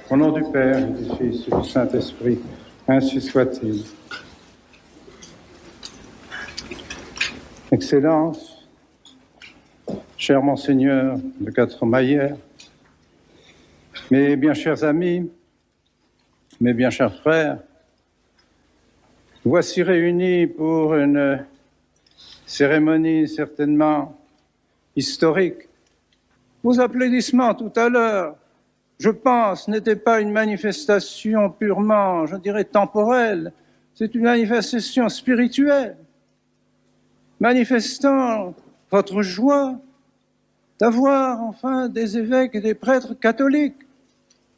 Au nom du Père, et du Fils et du Saint-Esprit, ainsi soit-il. Excellences, cher Monseigneur de Quatremayère, mes bien chers amis, mes bien chers frères, voici réunis pour une cérémonie certainement historique. Vos applaudissements tout à l'heure, je pense, n'étaient pas une manifestation purement, je dirais, temporelle. C'est une manifestation spirituelle, manifestant votre joie d'avoir enfin des évêques et des prêtres catholiques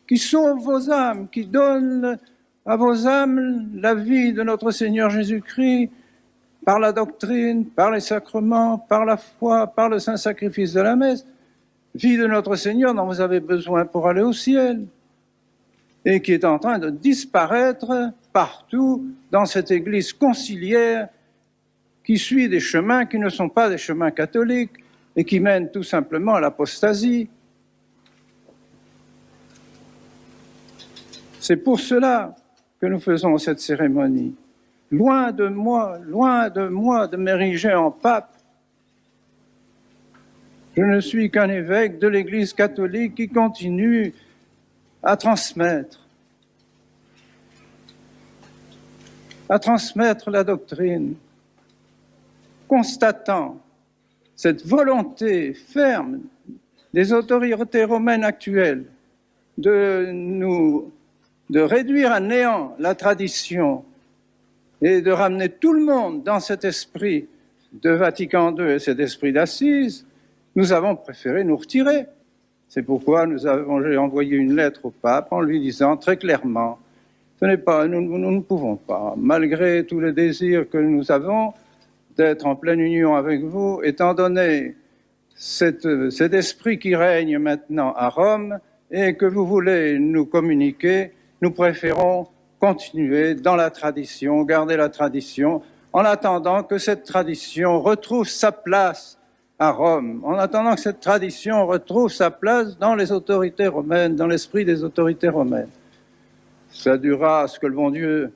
qui sauvent vos âmes, qui donnent à vos âmes la vie de notre Seigneur Jésus-Christ par la doctrine, par les sacrements, par la foi, par le saint sacrifice de la messe. Vie de notre Seigneur dont vous avez besoin pour aller au ciel et qui est en train de disparaître partout dans cette Église conciliaire qui suit des chemins qui ne sont pas des chemins catholiques et qui mènent tout simplement à l'apostasie. C'est pour cela que nous faisons cette cérémonie. Loin de moi de m'ériger en pape. Je ne suis qu'un évêque de l'Église catholique qui continue à transmettre la doctrine, constatant cette volonté ferme des autorités romaines actuelles de réduire à néant la tradition et de ramener tout le monde dans cet esprit de Vatican II et cet esprit d'Assise. Nous avons préféré nous retirer. C'est pourquoi j'ai envoyé une lettre au pape en lui disant très clairement, nous ne pouvons pas, malgré tous les désirs que nous avons d'être en pleine union avec vous, étant donné cet esprit qui règne maintenant à Rome et que vous voulez nous communiquer, nous préférons continuer dans la tradition, garder la tradition, en attendant que cette tradition retrouve sa place à Rome, en attendant que cette tradition retrouve sa place dans les autorités romaines, dans l'esprit des autorités romaines. Ça durera ce que le bon Dieu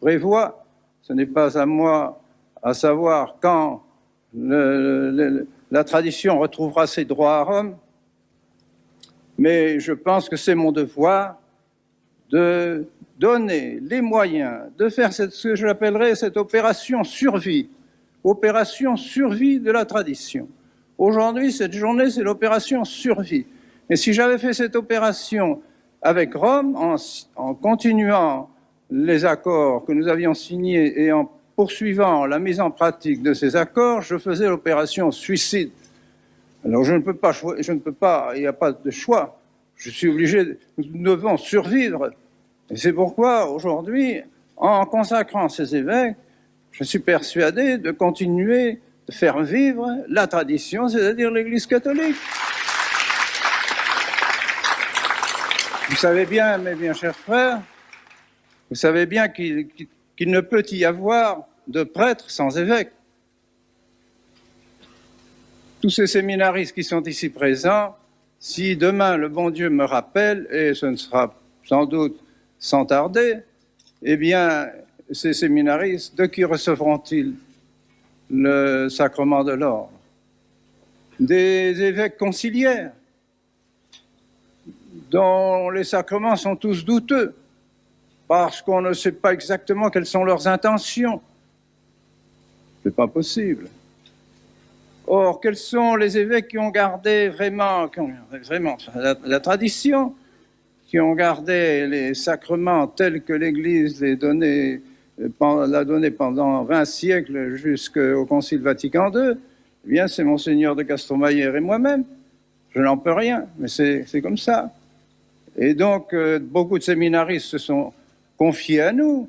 prévoit. Ce n'est pas à moi à savoir quand la tradition retrouvera ses droits à Rome, mais je pense que c'est mon devoir de donner les moyens de faire ce que je l'appellerais cette opération survie de la tradition. Aujourd'hui, cette journée, c'est l'opération survie. Et si j'avais fait cette opération avec Rome, en continuant les accords que nous avions signés et en poursuivant la mise en pratique de ces accords, je faisais l'opération suicide. Alors je ne peux pas, il n'y a pas de choix. Je suis obligé, nous devons survivre. Et c'est pourquoi, aujourd'hui, en consacrant ces évêques, je suis persuadé de continuer de faire vivre la tradition, c'est-à-dire l'Église catholique. Vous savez bien, mes bien chers frères, vous savez bien qu'il ne peut y avoir de prêtre sans évêque. Tous ces séminaristes qui sont ici présents, si demain le bon Dieu me rappelle, et ce ne sera sans doute sans tarder, eh bien, ces séminaristes, de qui recevront-ils le sacrement de l'ordre? Des évêques conciliaires, dont les sacrements sont tous douteux, parce qu'on ne sait pas exactement quelles sont leurs intentions. Ce n'est pas possible. Or, quels sont les évêques qui ont gardé vraiment la tradition, qui ont gardé les sacrements tels que l'Église l'a donné pendant 20 siècles jusqu'au Concile Vatican II? Eh bien, c'est Monseigneur de Quatremayère et moi-même. Je n'en peux rien, mais c'est comme ça. Et donc, beaucoup de séminaristes se sont confiés à nous,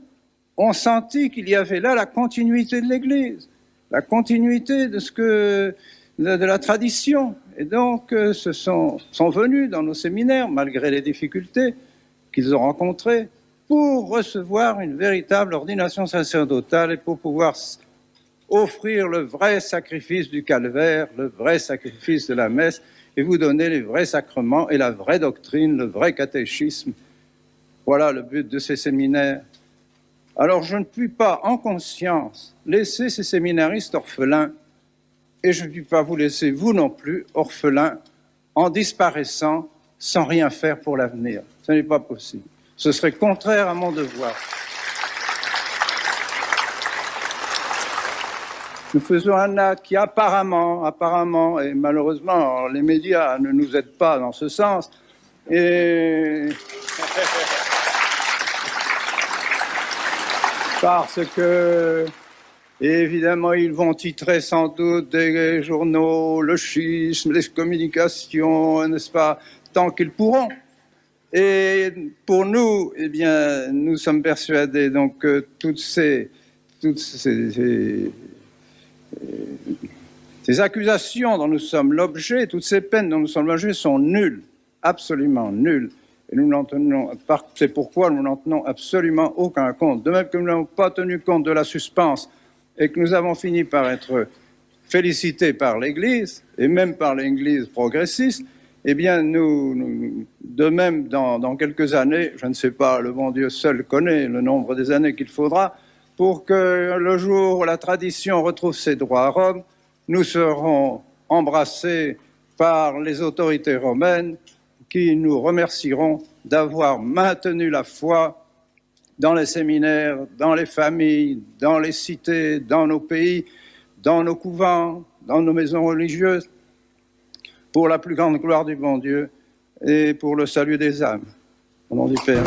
ont senti qu'il y avait là la continuité de l'Église, la continuité de la tradition. Et donc, sont venus dans nos séminaires, malgré les difficultés qu'ils ont rencontrées, pour recevoir une véritable ordination sacerdotale et pour pouvoir offrir le vrai sacrifice du calvaire, le vrai sacrifice de la messe, et vous donner les vrais sacrements et la vraie doctrine, le vrai catéchisme Voilà le but de ces séminaires. Alors je ne puis pas, en conscience, laisser ces séminaristes orphelins, et je ne puis pas vous laisser, vous non plus, orphelins, en disparaissant sans rien faire pour l'avenir. Ce n'est pas possible. Ce serait contraire à mon devoir. Nous faisons un acte qui apparemment, et malheureusement, les médias ne nous aident pas dans ce sens, et parce que, évidemment, ils vont titrer sans doute des journaux, le schisme, les communications, n'est-ce pas, tant qu'ils pourront. Et pour nous, eh bien, nous sommes persuadés donc que toutes ces accusations dont nous sommes l'objet, toutes ces peines dont nous sommes l'objet sont nulles, absolument nulles. Et nous n'en tenons, c'est pourquoi nous n'en tenons absolument aucun compte. De même que nous n'avons pas tenu compte de la suspense et que nous avons fini par être félicités par l'Église, et même par l'Église progressiste, eh bien, de même, dans quelques années, je ne sais pas, le bon Dieu seul connaît le nombre des années qu'il faudra, pour que le jour où la tradition retrouve ses droits à Rome, nous serons embrassés par les autorités romaines qui nous remercieront d'avoir maintenu la foi dans les séminaires, dans les familles, dans les cités, dans nos pays, dans nos couvents, dans nos maisons religieuses, pour la plus grande gloire du bon Dieu et pour le salut des âmes. Au nom du Père.